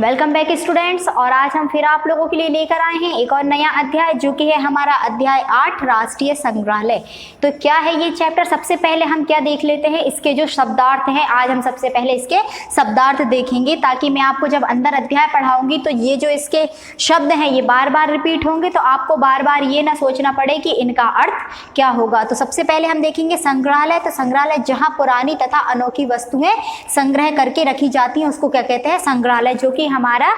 Welcome back students. और आज हम फिर आप लोगों के लिए लेकर आए हैं एक और नया अध्याय, जो कि है हमारा अध्याय 8 राष्ट्रीय संग्रहालय। तो क्या है ये चैप्टर? सबसे पहले हम क्या देख लेते हैं, इसके जो शब्दार्थ हैं। आज हम सबसे पहले इसके शब्दार्थ देखेंगे, ताकि मैं आपको जब अंदर अध्याय पढ़ाऊंगी तो ये जो इसके शब्द हैं ये बार बार रिपीट होंगे, तो आपको बार बार ये ना सोचना पड़े कि इनका अर्थ क्या होगा। तो सबसे पहले हम देखेंगे संग्रहालय। तो संग्रहालय जहाँ पुरानी तथा अनोखी वस्तुएं संग्रह करके रखी जाती हैं उसको क्या कहते हैं? संग्रहालय, जो कि हमारा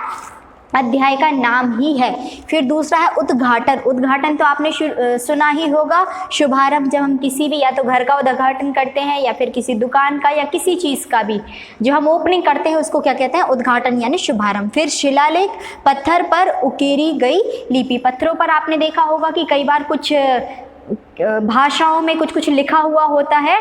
अध्याय का नाम ही है। फिर दूसरा है उद्घाटन। उद्घाटन तो आपने सुना ही होगा। शुभारंभ, जब हम किसी भी या तो घर का उद्घाटन करते हैं या फिर किसी दुकान का या किसी चीज़ का भी जो हम ओपनिंग करते हैं उसको क्या कहते हैं? उद्घाटन यानी शुभारंभ। फिर शिलालेख, पत्थर पर उकेरी गई लिपि। पत्थरों पर आपने देखा होगा कि कई बार कुछ भाषाओं में कुछ कुछ लिखा हुआ होता है,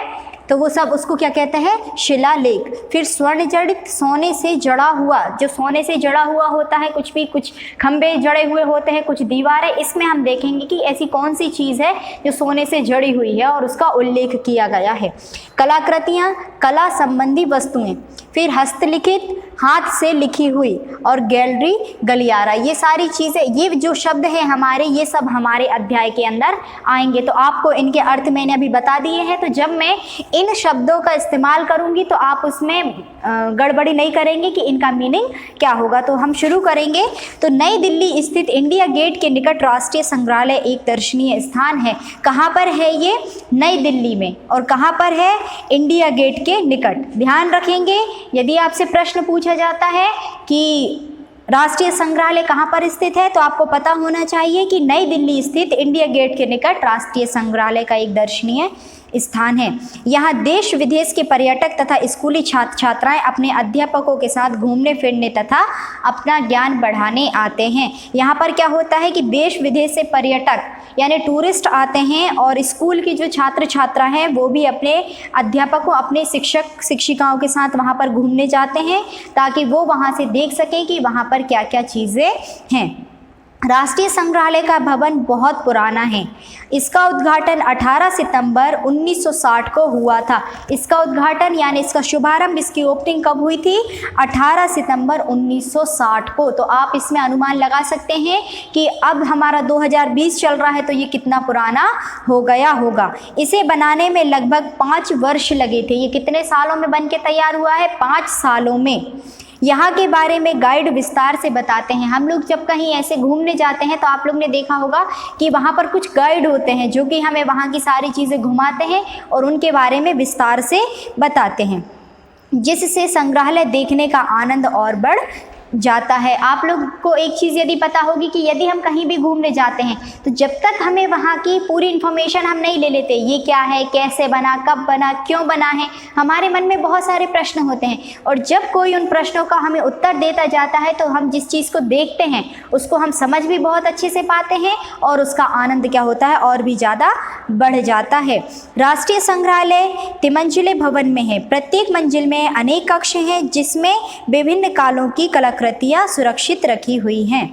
तो वो सब उसको क्या कहते हैं? शिलालेख। फिर स्वर्ण जड़ित, सोने से जड़ा हुआ। जो सोने से जड़ा हुआ होता है, कुछ भी, कुछ खंबे जड़े हुए होते हैं, कुछ दीवारें, इसमें हम देखेंगे कि ऐसी कौन सी चीज़ है जो सोने से जड़ी हुई है और उसका उल्लेख किया गया है। कलाकृतियाँ, कला संबंधी वस्तुएं। फिर हस्तलिखित, हाथ से लिखी हुई, और गैलरी, गलियारा। ये सारी चीज़ें, ये जो शब्द है हमारे, ये सब हमारे अध्याय के अंदर आएंगे। तो आपको इनके अर्थ मैंने अभी बता दिए हैं। तो जब मैं इन शब्दों का इस्तेमाल करूंगी तो आप उसमें गड़बड़ी नहीं करेंगे कि इनका मीनिंग क्या होगा। तो हम शुरू करेंगे। तो नई दिल्ली स्थित इंडिया गेट के निकट राष्ट्रीय संग्रहालय एक दर्शनीय स्थान है। कहाँ पर है ये? नई दिल्ली में। और कहाँ पर है? इंडिया गेट के निकट। ध्यान रखेंगे, यदि आपसे प्रश्न पूछा जाता है कि राष्ट्रीय संग्रहालय कहाँ पर स्थित है, तो आपको पता होना चाहिए कि नई दिल्ली स्थित इंडिया गेट के निकट राष्ट्रीय संग्रहालय का एक दर्शनीय स्थान है। यहाँ देश विदेश के पर्यटक तथा स्कूली छात्र छात्राएं अपने अध्यापकों के साथ घूमने फिरने तथा अपना ज्ञान बढ़ाने आते हैं। यहाँ पर क्या होता है कि देश विदेश से पर्यटक यानी टूरिस्ट आते हैं, और स्कूल की जो छात्र छात्रा हैं वो भी अपने अध्यापकों, अपने शिक्षक शिक्षिकाओं के साथ वहाँ पर घूमने जाते हैं, ताकि वो वहाँ से देख सकें कि वहाँ पर क्या क्या चीज़ें हैं। राष्ट्रीय संग्रहालय का भवन बहुत पुराना है। इसका उद्घाटन 18 सितंबर 1960 को हुआ था। इसका उद्घाटन यानी इसका शुभारंभ, इसकी ओपनिंग कब हुई थी? 18 सितंबर 1960 को। तो आप इसमें अनुमान लगा सकते हैं कि अब हमारा 2020 चल रहा है, तो ये कितना पुराना हो गया होगा। इसे बनाने में लगभग 5 वर्ष लगे थे। ये कितने सालों में बन के तैयार हुआ है? 5 सालों में। यहाँ के बारे में गाइड विस्तार से बताते हैं। हम लोग जब कहीं ऐसे घूमने जाते हैं तो आप लोग ने देखा होगा कि वहाँ पर कुछ गाइड होते हैं जो कि हमें वहाँ की सारी चीज़ें घुमाते हैं और उनके बारे में विस्तार से बताते हैं, जिससे संग्रहालय देखने का आनंद और बढ़ जाता है। आप लोग को एक चीज़ यदि पता होगी कि यदि हम कहीं भी घूमने जाते हैं तो जब तक हमें वहाँ की पूरी इन्फॉर्मेशन हम नहीं ले लेते, ये क्या है, कैसे बना, कब बना, क्यों बना है, हमारे मन में बहुत सारे प्रश्न होते हैं। और जब कोई उन प्रश्नों का हमें उत्तर देता जाता है तो हम जिस चीज़ को देखते हैं उसको हम समझ भी बहुत अच्छे से पाते हैं, और उसका आनंद क्या होता है? और भी ज़्यादा बढ़ जाता है। राष्ट्रीय संग्रहालय तिमंजिले भवन में है। प्रत्येक मंजिल में अनेक कक्ष हैं, जिसमें विभिन्न कालों की कृतियां सुरक्षित रखी हुई हैं।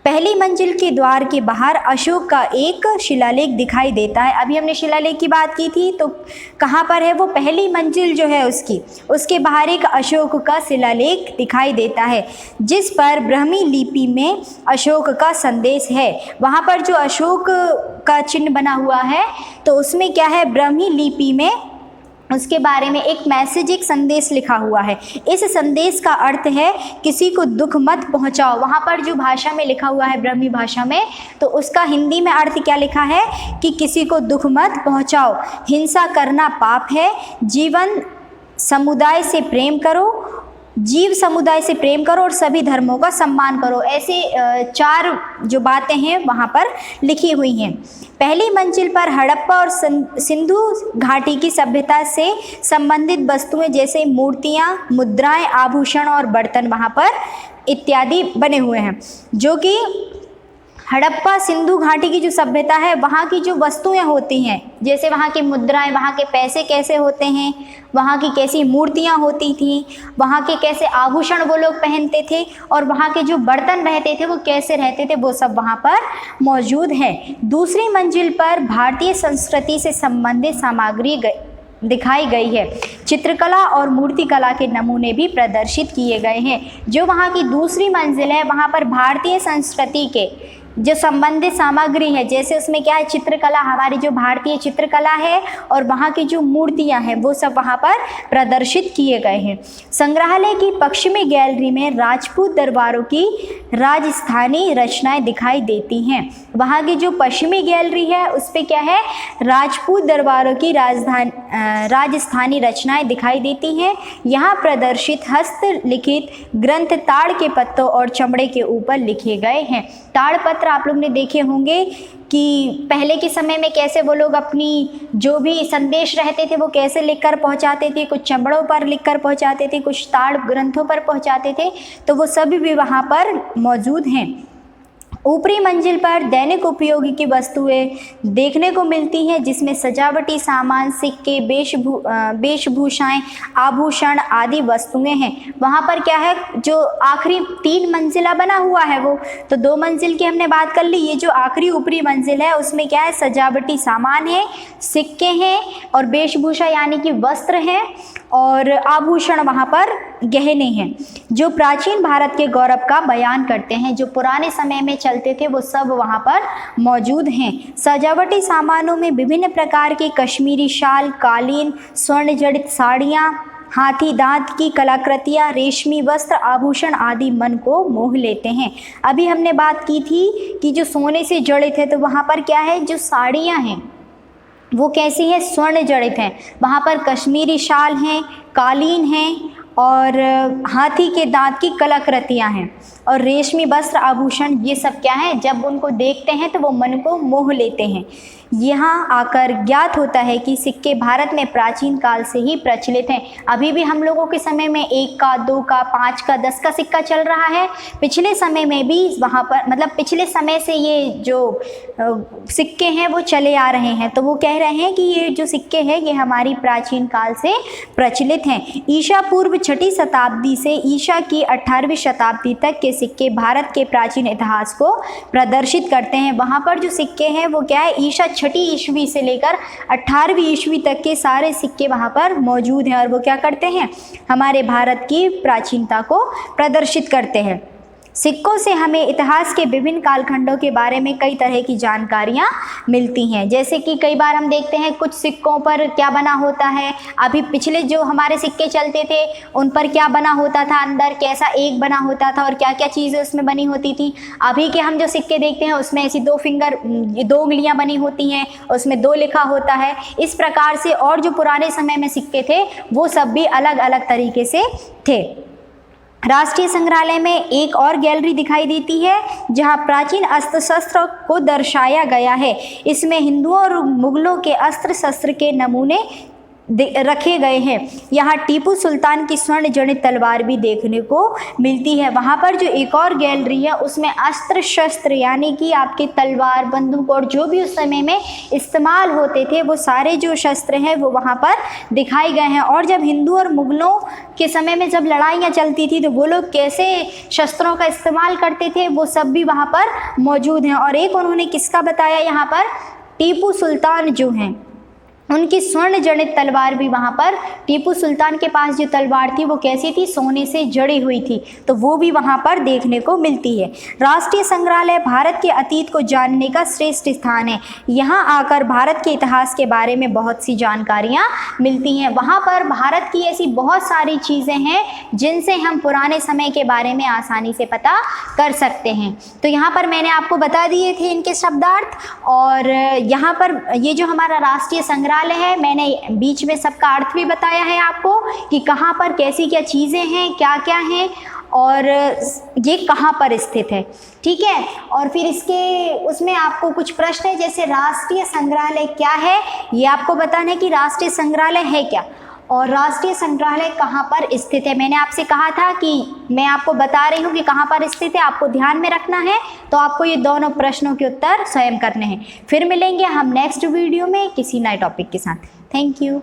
पहली मंजिल के द्वार के बाहर अशोक का एक शिलालेख दिखाई देता है। अभी हमने शिलालेख की बात की थी, तो कहाँ पर है वो? पहली मंजिल जो है उसके बाहर एक अशोक का शिलालेख दिखाई देता है, जिस पर ब्राह्मी लिपि में अशोक का संदेश है। वहाँ पर जो अशोक का चिन्ह बना हुआ है, तो उसमें क्या है? ब्राह्मी लिपि में उसके बारे में एक मैसेज, एक संदेश लिखा हुआ है। इस संदेश का अर्थ है किसी को दुख मत पहुंचाओ। वहाँ पर जो भाषा में लिखा हुआ है, ब्राह्मी भाषा में, तो उसका हिंदी में अर्थ क्या लिखा है कि किसी को दुख मत पहुंचाओ, हिंसा करना पाप है, जीव समुदाय से प्रेम करो और सभी धर्मों का सम्मान करो। ऐसे 4 जो बातें हैं वहाँ पर लिखी हुई हैं। पहली मंजिल पर हड़प्पा और सिंधु घाटी की सभ्यता से संबंधित वस्तुएं जैसे मूर्तियां, मुद्राएं, आभूषण और बर्तन वहाँ पर इत्यादि बने हुए हैं। जो कि हड़प्पा सिंधु घाटी की जो सभ्यता है, वहाँ की जो वस्तुएं होती हैं, जैसे वहाँ की मुद्राएं, वहाँ के पैसे कैसे होते हैं, वहाँ की कैसी मूर्तियाँ होती थीं, वहाँ के कैसे आभूषण वो लोग पहनते थे, और वहाँ के जो बर्तन रहते थे वो कैसे रहते थे, वो सब वहाँ पर मौजूद है। दूसरी मंजिल पर भारतीय संस्कृति से संबंधित सामग्री दिखाई गई है। चित्रकला और मूर्तिकला के नमूने भी प्रदर्शित किए गए हैं। जो वहाँ की दूसरी मंजिल है वहाँ पर भारतीय संस्कृति के जो संबंधित सामग्री है, जैसे उसमें क्या है, चित्रकला, हमारी जो भारतीय चित्रकला है और वहाँ की जो मूर्तियाँ हैं वो सब वहाँ पर प्रदर्शित किए गए हैं। संग्रहालय की पश्चिमी गैलरी में राजपूत दरबारों की राजस्थानी रचनाएं दिखाई देती हैं। वहाँ की जो पश्चिमी गैलरी है उस पे क्या है, राजपूत दरबारों की राजस्थानी रचनाएं दिखाई देती हैं। यहाँ प्रदर्शित हस्तलिखित ग्रंथ ताड़ के पत्तों और चमड़े के ऊपर लिखे गए हैं। ताड़पत्र आप लोग ने देखे होंगे कि पहले के समय में कैसे वो लोग अपनी जो भी संदेश रहते थे वो कैसे लिखकर पहुंचाते थे, कुछ चमड़ों पर लिखकर पहुंचाते थे, कुछ ताड़ ग्रंथों पर पहुंचाते थे, तो वो सभी भी वहाँ पर मौजूद हैं। ऊपरी मंजिल पर दैनिक उपयोगी की वस्तुएं देखने को मिलती हैं, जिसमें सजावटी सामान, सिक्के, वेशभूषाएं, आभूषण आदि वस्तुएं हैं। वहाँ पर क्या है, जो आखिरी 3 मंजिला बना हुआ है वो तो 2 मंजिल की हमने बात कर ली। ये जो आखिरी ऊपरी मंजिल है उसमें क्या है, सजावटी सामान है, सिक्के हैं और वेशभूषा यानी कि वस्त्र हैं और आभूषण वहाँ पर गहने हैं, जो प्राचीन भारत के गौरव का बयान करते हैं। जो पुराने समय में चलते थे वो सब वहाँ पर मौजूद हैं। सजावटी सामानों में विभिन्न प्रकार की कश्मीरी शाल, कालीन, स्वर्ण जड़ित साड़ियाँ, हाथी दांत की कलाकृतियाँ, रेशमी वस्त्र, आभूषण आदि मन को मोह लेते हैं। अभी हमने बात की थी कि जो सोने से जड़ित है, तो वहाँ पर क्या है, जो साड़ियाँ हैं वो कैसी है, स्वर्ण जड़ित हैं। वहाँ पर कश्मीरी शाल हैं, कालीन हैं और हाथी के दांत की कलाकृतियाँ हैं और रेशमी वस्त्र, आभूषण, ये सब क्या है, जब उनको देखते हैं तो वो मन को मोह लेते हैं। यहाँ आकर ज्ञात होता है कि सिक्के भारत में प्राचीन काल से ही प्रचलित हैं। अभी भी हम लोगों के समय में 1 का, 2 का, 5 का, 10 का सिक्का चल रहा है। पिछले समय में भी वहाँ पर, मतलब पिछले समय से ये जो सिक्के हैं वो चले आ रहे हैं। तो वो कह रहे हैं कि ये जो सिक्के हैं ये हमारी प्राचीन काल से प्रचलित हैं। ईसा पूर्व 6ठी शताब्दी से ईसा की 18वीं शताब्दी तक के सिक्के भारत के प्राचीन इतिहास को प्रदर्शित करते हैं। वहाँ पर जो सिक्के हैं वो क्या है, ईसा 6ठी ईस्वी से लेकर 18वीं ईस्वी तक के सारे सिक्के वहाँ पर मौजूद हैं और वो क्या करते हैं, हमारे भारत की प्राचीनता को प्रदर्शित करते हैं। सिक्कों से हमें इतिहास के विभिन्न कालखंडों के बारे में कई तरह की जानकारियाँ मिलती हैं। जैसे कि कई बार हम देखते हैं कुछ सिक्कों पर क्या बना होता है, अभी पिछले जो हमारे सिक्के चलते थे उन पर क्या बना होता था, अंदर कैसा एक बना होता था और क्या क्या चीज़ें उसमें बनी होती थी। अभी के हम जो सिक्के देखते हैं उसमें ऐसी 2 उंगलियाँ बनी होती हैं, उसमें 2 लिखा होता है। इस प्रकार से और जो पुराने समय में सिक्के थे वो सब भी अलग अलग तरीके से थे। राष्ट्रीय संग्रहालय में एक और गैलरी दिखाई देती है जहां प्राचीन अस्त्र शस्त्र को दर्शाया गया है। इसमें हिंदुओं और मुगलों के अस्त्र शस्त्र के नमूने रखे गए हैं। यहाँ टीपू सुल्तान की स्वर्ण जड़ित तलवार भी देखने को मिलती है। वहाँ पर जो एक और गैलरी है उसमें अस्त्र शस्त्र यानी कि आपके तलवार, बंदूक और जो भी उस समय में इस्तेमाल होते थे वो सारे जो शस्त्र हैं वो वहाँ पर दिखाए गए हैं। और जब हिंदू और मुगलों के समय में जब लड़ाइयाँ चलती थी तो वो लोग कैसे शस्त्रों का इस्तेमाल करते थे वो सब भी वहाँ पर मौजूद हैं। और एक उन्होंने किसका बताया, यहाँ पर टीपू सुल्तान जो हैं उनकी स्वर्ण जड़ित तलवार भी वहाँ पर, टीपू सुल्तान के पास जो तलवार थी वो कैसी थी, सोने से जड़ी हुई थी, तो वो भी वहाँ पर देखने को मिलती है। राष्ट्रीय संग्रहालय भारत के अतीत को जानने का श्रेष्ठ स्थान है। यहाँ आकर भारत के इतिहास के बारे में बहुत सी जानकारियाँ मिलती हैं। वहाँ पर भारत की ऐसी बहुत सारी चीज़ें हैं जिनसे हम पुराने समय के बारे में आसानी से पता कर सकते हैं। तो यहाँ पर मैंने आपको बता दिए थे इनके शब्दार्थ। और यहाँ पर ये जो हमारा राष्ट्रीय संग्रहालय है, मैंने बीच में सबका अर्थ भी बताया है आपको कि कहाँ पर कैसी क्या चीज़ें हैं, क्या क्या हैं और ये कहाँ पर स्थित है, ठीक है। और फिर इसके उसमें आपको कुछ प्रश्न है, जैसे राष्ट्रीय संग्रहालय क्या है, ये आपको बताना है कि राष्ट्रीय संग्रहालय है क्या और राष्ट्रीय संग्रहालय कहाँ पर स्थित है। मैंने आपसे कहा था कि मैं आपको बता रही हूँ कि कहाँ पर स्थित है, आपको ध्यान में रखना है। तो आपको ये दोनों प्रश्नों के उत्तर स्वयं करने हैं। फिर मिलेंगे हम नेक्स्ट वीडियो में किसी नए टॉपिक के साथ। Thank you.